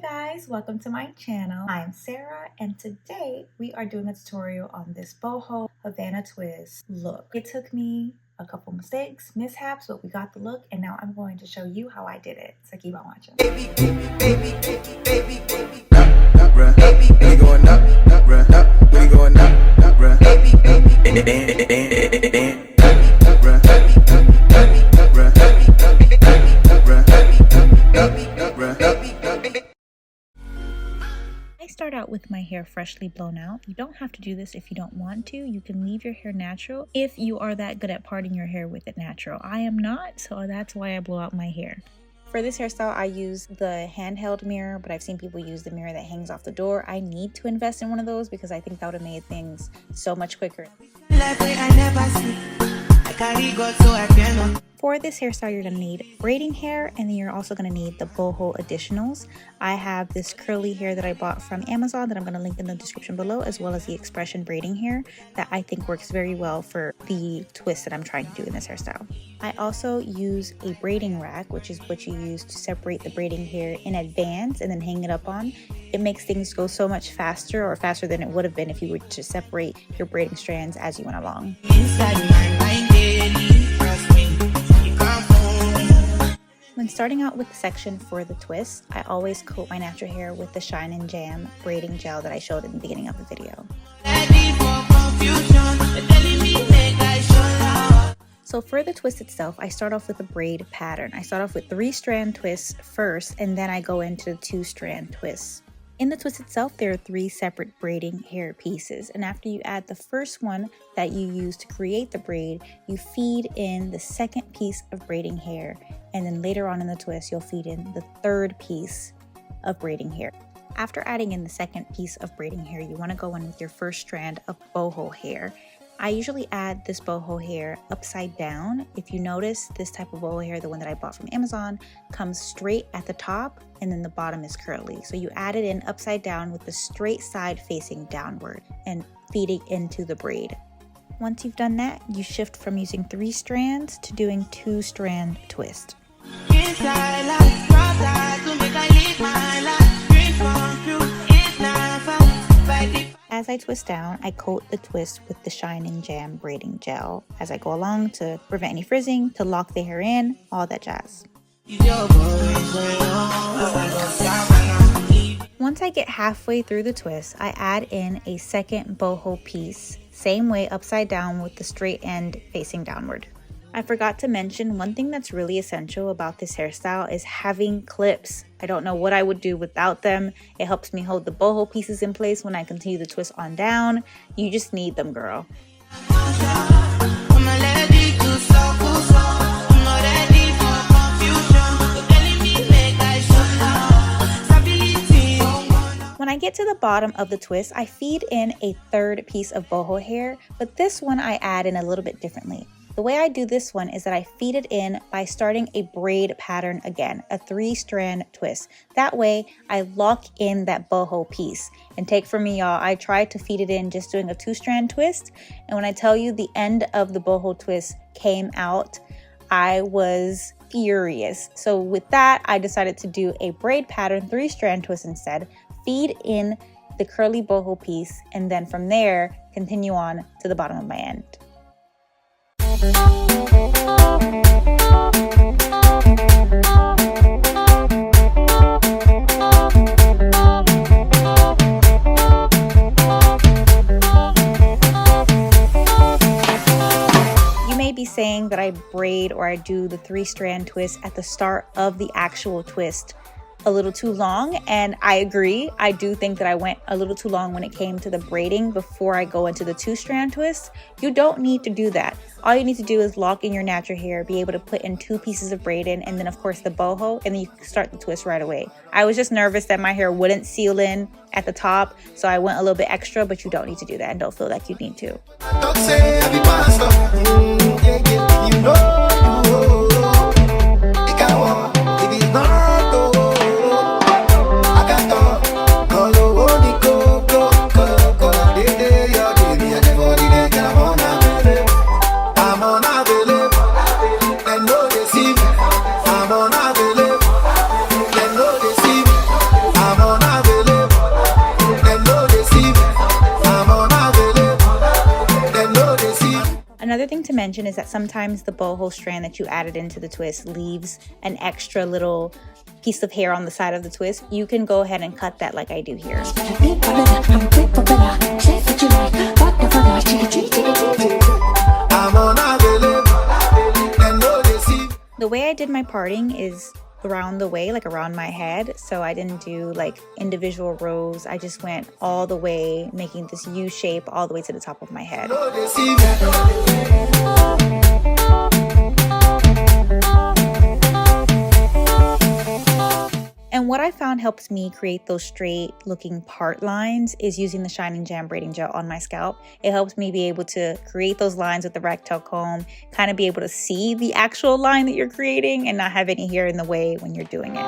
Hey guys, welcome to my channel. I'm Sarah and today we are doing a tutorial on this boho Havana twist look. It took me a couple mishaps, but we got the look and now I'm going to show you how I did it. So keep on watching. Baby, we going up, we going up, I start out with my hair freshly blown out. You don't have to do this if you don't want to. You can leave your hair natural if you are that good at parting your hair with it natural. I am not, so that's why I blow out my hair. For this hairstyle, I use the handheld mirror, but I've seen people use the mirror that hangs off the door. I need to invest in one of those because I think that would have made things so much quicker. For this hairstyle, you're going to need braiding hair, and then you're also going to need the boho additionals. I have this curly hair that I bought from Amazon that I'm going to link in the description below, as well as the expression braiding hair that I think works very well for the twist that I'm trying to do in this hairstyle. I also use a braiding rack, which is what you use to separate the braiding hair in advance and then hang it up on. It makes things go so much faster, or faster than it would have been if you were to separate your braiding strands as you went along. When starting out with the section for the twist, I always coat my natural hair with the Shine and Jam braiding gel that I showed in the beginning of the video. So for the twist itself, I start off with a braid pattern. I start off with 3-strand twists first, and then I go into 2-strand twists. In the twist itself, there are 3 separate braiding hair pieces, and after you add the first one that you use to create the braid, you feed in the second piece of braiding hair, and then later on in the twist, you'll feed in the 3rd piece of braiding hair. After adding in the second piece of braiding hair, you want to go in with your first strand of boho hair. I usually add this boho hair upside down. If you notice, this type of boho hair, the one that I bought from Amazon, comes straight at the top and then the bottom is curly. So you add it in upside down with the straight side facing downward and feeding into the braid. Once you've done that, you shift from using 3 strands to doing 2-strand twist. As I twist down, I coat the twist with the Shine and Jam braiding gel as I go along to prevent any frizzing, to lock the hair in, all that jazz. Once I get halfway through the twist, I add in a second boho piece, same way upside down with the straight end facing downward. I forgot to mention, one thing that's really essential about this hairstyle is having clips. I don't know what I would do without them. It helps me hold the boho pieces in place when I continue the twist on down. You just need them, girl. When I get to the bottom of the twist, I feed in a 3rd piece of boho hair, but this one I add in a little bit differently. The way I do this one is that I feed it in by starting a braid pattern again, a 3-strand twist. That way I lock in that boho piece. And take from me, y'all, I tried to feed it in just doing a 2-strand twist. And when I tell you the end of the boho twist came out, I was furious. So with that, I decided to do a braid pattern 3-strand twist instead, feed in the curly boho piece, and then from there, continue on to the bottom of my end. You may be saying that I braid or I do the 3-strand twist at the start of the actual twist a little too long, and I agree. I do think that I went a little too long when it came to the braiding before I go into the 2-strand twist. You don't need to do that. All you need to do is lock in your natural hair, be able to put in 2 pieces of braid in, and then of course the boho, and then you can start the twist right away. I was just nervous that my hair wouldn't seal in at the top, so I went a little bit extra, but you don't need to do that and don't feel like you need to. thing to mention is that sometimes the boho strand that you added into the twist leaves an extra little piece of hair on the side of the twist. You can go ahead and cut that like I do here. The way I did my parting is around the way, like around my head. So I didn't do like individual rows. I just went all the way, making this U shape all the way to the top of my head. And what I found helps me create those straight looking part lines is using the Shine & Jam braiding gel on my scalp. It helps me be able to create those lines with the ragtail comb, kind of be able to see the actual line that you're creating and not have any hair in the way when you're doing it.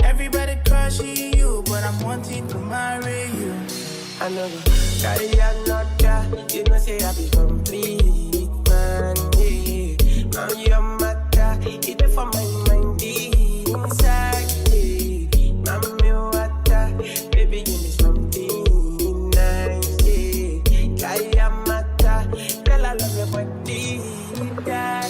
Everybody crushing you, but I'm wanting to marry you. I know that I'm not that. You know, say I be complete, man. Yeah, now you're matter. It's for my mind inside. Yeah, mommy, what that? Baby, give me something nice. Yeah, I am matter. Girl, I love your body. Yeah.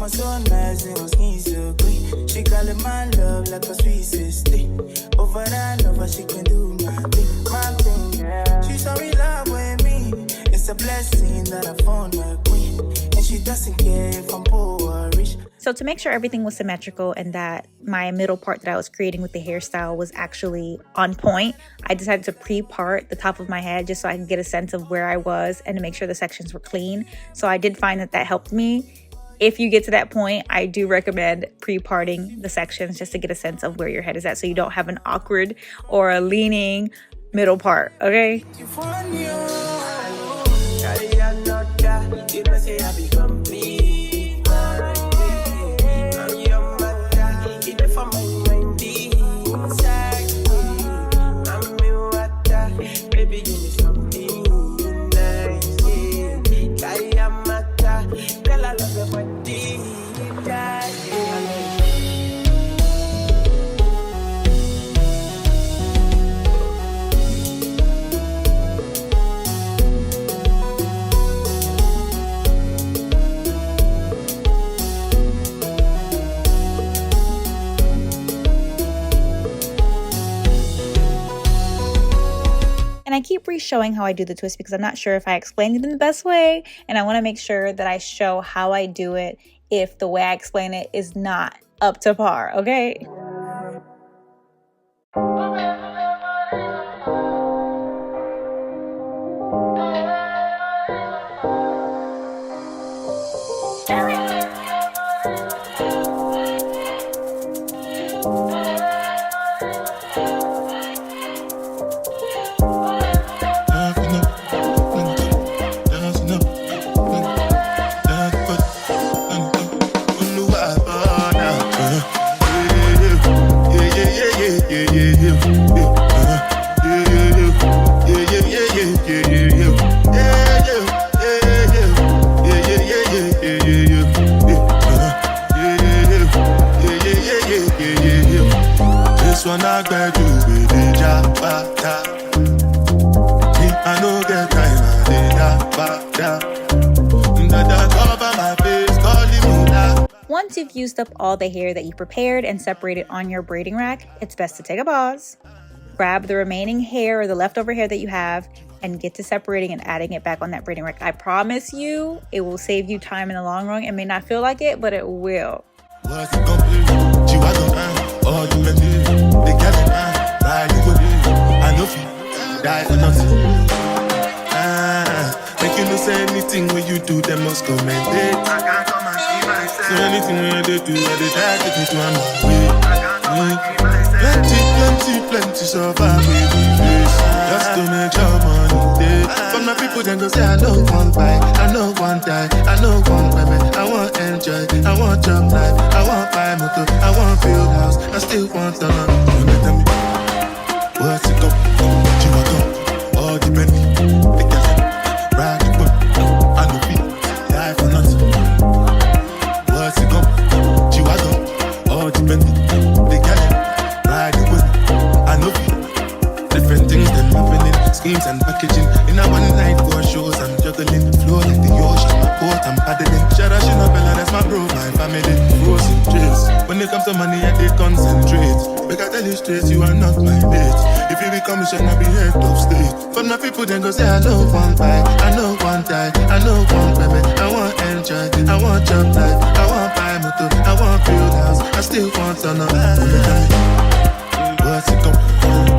So nice and her skin so clean. She call it my love like a sweet sister. Over and over she can do my thing, yeah. She's so in love with me. It's a blessing that I found my queen, and she doesn't care if I'm poor or rich. So to make sure everything was symmetrical and that my middle part that I was creating with the hairstyle was actually on point, I decided to pre-part the top of my head just so I could get a sense of where I was and to make sure the sections were clean. So I did find that helped me. If you get to that point, I do recommend pre-parting the sections just to get a sense of where your head is at so you don't have an awkward or a leaning middle part, okay? And I keep re-showing how I do the twist because I'm not sure if I explained it in the best way, and I want to make sure that I show how I do it if the way I explain it is not up to par, okay? Once you've used up all the hair that you prepared and separated on your braiding rack, it's best to take a pause, grab the remaining hair or the leftover hair that you have, and get to separating and adding it back on that braiding rack. I promise you, it will save you time in the long run. It may not feel like it, but it will. Make you no say anything when you do, them must commend it. I can't come and see myself. So anything when they do, they try to take me to my way. Plenty survive with this. Just to make your money. From my people, then go say, I know one buy, I know one die, I know one women. I want enjoy, I want job life, I want buy motor, I want build house, I still want to know. You tell me, what's it go? You want go? All the Bentley, the gas, ride the whip, I know feet, die for nothing. What's it go? You want go? All the Bentley, the gas, ride the whip, I know feet. Different things that happening, schemes and packaging. In a one night for shows, I'm juggling. Flow like the ocean, my boat, I'm paddling. Shout out, Bella, that's my bro, my family. Frozen drinks. When it comes to money, I did concentrate. Make I tell you straight, you are not my mate. If you become a shit, I'll be head of state. From the people, then go say, I know one buy, I know one die, I know one women. I want enjoy, I want job life, I want buy motor, I want build house, I still want to know. What's it come?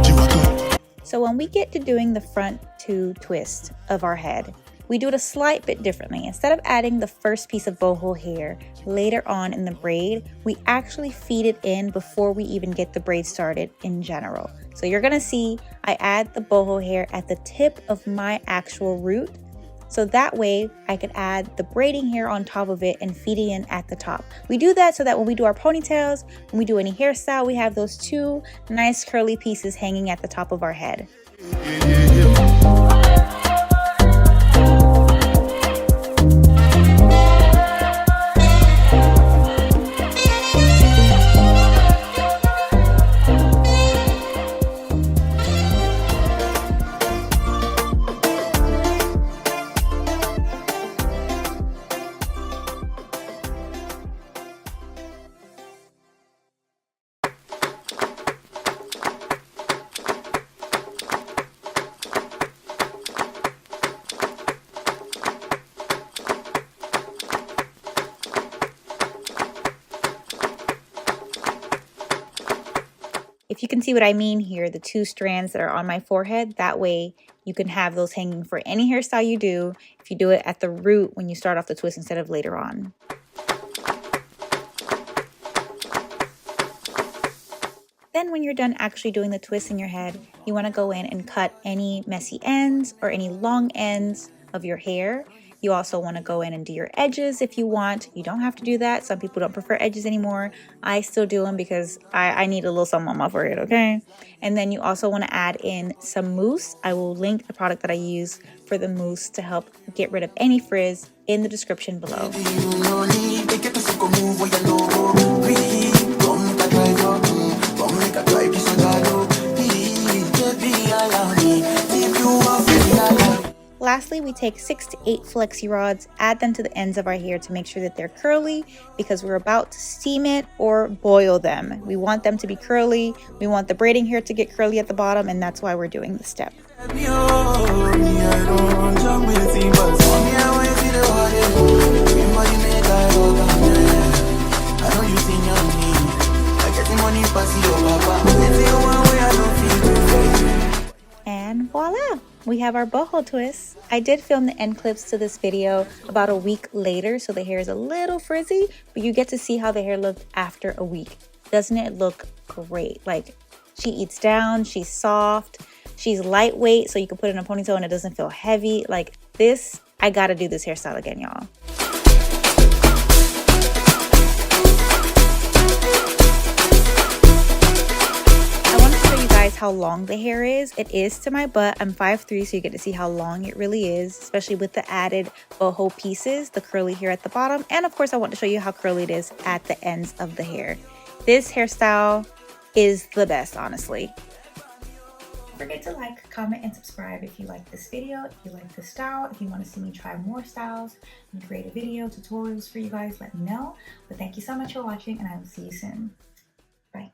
You are come. So when we get to doing the front two twists of our head, we do it a slight bit differently. Instead of adding the first piece of boho hair later on in the braid, we actually feed it in before we even get the braid started in general. So you're gonna see I add the boho hair at the tip of my actual root. So that way I could add the braiding hair on top of it and feed it in at the top. We do that so that when we do our ponytails, when we do any hairstyle, we have those two nice curly pieces hanging at the top of our head. If you can see what I mean here, the two strands that are on my forehead, that way you can have those hanging for any hairstyle you do if you do it at the root when you start off the twist instead of later on. Then when you're done actually doing the twist in your head, you want to go in and cut any messy ends or any long ends of your hair. You also want to go in and do your edges if you want. You don't have to do that. Some people don't prefer edges anymore. I still do them because I need a little something on my forehead, okay? And then you also want to add in some mousse. I will link the product that I use for the mousse to help get rid of any frizz in the description below. Lastly, we take 6 to 8 flexi rods, add them to the ends of our hair to make sure that they're curly because we're about to steam it or boil them. We want them to be curly. We want the braiding hair to get curly at the bottom, and that's why we're doing this step. And voila! We have our boho twist. I did film the end clips to this video about a week later, so the hair is a little frizzy, but you get to see how the hair looked after a week. Doesn't it look great? Like, she eats down, she's soft, she's lightweight, so you can put it in a ponytail and it doesn't feel heavy. Like this, I gotta do this hairstyle again, y'all. How long the hair is. It is to my butt. I'm 5'3", so you get to see how long it really is, especially with the added boho pieces, the curly hair at the bottom. And of course, I want to show you how curly it is at the ends of the hair. This hairstyle is the best, honestly. Don't forget to like, comment, and subscribe if you like this video, if you like this style, if you want to see me try more styles and create a video, tutorials for you guys, let me know. But thank you so much for watching, and I will see you soon. Bye.